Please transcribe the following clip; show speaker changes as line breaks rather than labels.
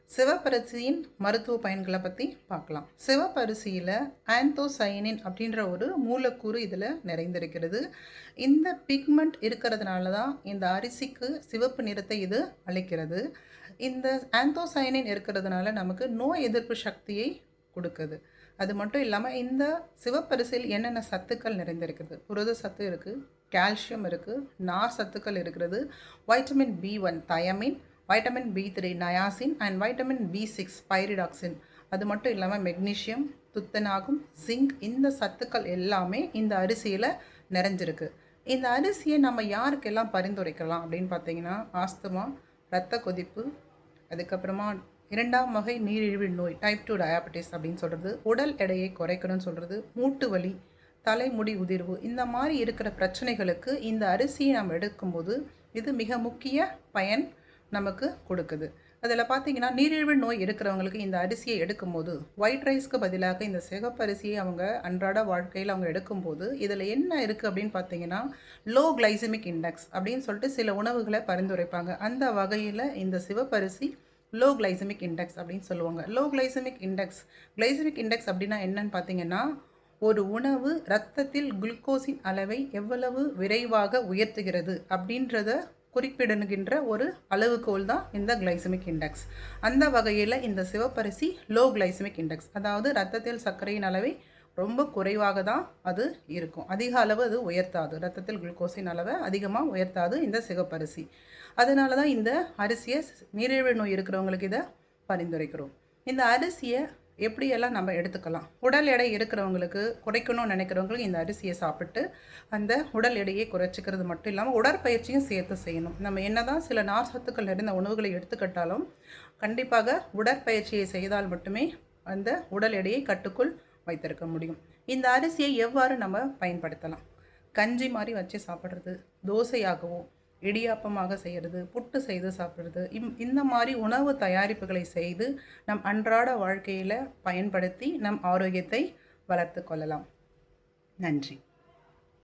சிவப்பரிசியின் மருத்துவ பயன்களை பற்றி பார்க்கலாம். சிவப்பரிசியில் ஆந்தோசயனின் அப்படின்ற ஒரு மூலக்கூறு இதில் நிறைந்திருக்கிறது. இந்த பிக்மெண்ட் இருக்கிறதுனால தான் இந்த அரிசிக்கு சிவப்பு நிறத்தை இது அளிக்கிறது. இந்த ஆந்தோசயனின் இருக்கிறதுனால நமக்கு நோய் எதிர்ப்பு சக்தியை கொடுக்குது. அது மட்டும் இல்லாமல் இந்த சிவப்பரிசியில் என்னென்ன சத்துக்கள் நிறைந்திருக்கிறது? புரத சத்து இருக்குது, கால்சியம் இருக்குது, நார் சத்துக்கள் இருக்கிறது, vitamin B1 thiamine, vitamin B3 niacin and vitamin B6 pyridoxine. அது மட்டும் இல்லாமல் மெக்னீஷியம், துத்தநாகம், ஜிங்க், இந்த சத்துக்கள் எல்லாமே இந்த அரிசியில் நிறைஞ்சிருக்கு. இந்த அரிசியை நம்ம யாருக்கெல்லாம் பரிந்துரைக்கலாம் அப்படின்னு பார்த்தீங்கன்னா, ஆஸ்துமா, இரத்த கொதிப்பு, அதுக்கப்புறமா 2ஆம் வகை நீரிழிவு நோய் டைப் 2 டயாபெட்டிஸ் அப்படின்னு சொல்கிறது, உடல் எடையை குறைக்கணும்னு சொல்கிறது, மூட்டு வலி, தலைமுடி உதிர்வு, இந்த மாதிரி இருக்கிற பிரச்சனைகளுக்கு இந்த அரிசியை நம்ம எடுக்கும்போது இது மிக முக்கிய பயன் நமக்கு கொடுக்குது. அதில் பார்த்தீங்கன்னா நீரிழிவு நோய் இருக்கிறவங்களுக்கு இந்த அரிசியை எடுக்கும்போது ஒயிட் ரைஸ்க்கு பதிலாக இந்த சிகப்பு அரிசியை அவங்க அன்றாட வாழ்க்கையில் அவங்க எடுக்கும்போது இதில் என்ன இருக்குது அப்படின்னு பார்த்தீங்கன்னா, லோ கிளைசமிக் இண்டெக்ஸ் அப்படின்னு சொல்லிட்டு சில உணவுகளை பரிந்துரைப்பாங்க. அந்த வகையில் இந்த சிவப்பரிசி லோ கிளைசமிக் இண்டெக்ஸ் அப்படின்னு சொல்லுவாங்க. லோ கிளைசமிக் இண்டெக்ஸ் அப்படின்னா என்னன்னு பார்த்தீங்கன்னா, ஒரு உணவு இரத்தத்தில் குளுக்கோஸின் அளவை எவ்வளவு விரைவாக உயர்த்துகிறது அப்படின்றத குறிப்பிடுகின்ற ஒரு அளவுகோல் தான் இந்த கிளைசமிக் இண்டெக்ஸ். அந்த வகையில் இந்த சிவப்பரிசி லோ கிளைசமிக் இண்டெக்ஸ், அதாவது இரத்தத்தில் சர்க்கரையின் அளவை ரொம்ப குறைவாக தான் அது இருக்கும். அதிக அளவு அது உயர்த்தாது, இரத்தத்தில் குளுக்கோஸின் அளவை அதிகமாக உயர்த்தாது இந்த சிவப்பரிசி. அதனால தான் இந்த அரிசியை நீரிழிவு நோய் இருக்கிறவங்களுக்கு இதை பரிந்துரைக்கிறோம். இந்த அரிசியை எப்படியெல்லாம் நம்ம எடுத்துக்கலாம்? உடல் எடை இருக்கிறவங்களுக்கு, குறைக்கணும்னு நினைக்கிறவங்களுக்கு இந்த அரிசியை சாப்பிட்டு அந்த உடல் எடையை குறைச்சிக்கிறது மட்டும் இல்லாமல் உடற்பயிற்சியும் சேர்த்து செய்யணும். நம்ம என்ன தான் சில நார் சத்துக்கள் நிறைந்த உணவுகளை எடுத்துக்கிட்டாலும் கண்டிப்பாக உடற்பயிற்சியை செய்தால் மட்டுமே அந்த உடல் எடையை கட்டுக்குள் வைத்திருக்க முடியும். இந்த அரிசியை எவ்வாறு நம்ம பயன்படுத்தலாம்? கஞ்சி மாதிரி வச்சு சாப்பிட்றது, தோசையாகவோ இடியாப்பமாக செய்கிறது, புட்டு செய்து சாப்பிட்றது, இந்த மாதிரி உணவு தயாரிப்புகளை செய்து நம் அன்றாட வாழ்க்கையில் பயன்படுத்தி நம் ஆரோக்கியத்தை வளர்த்து கொள்ளலாம். நன்றி.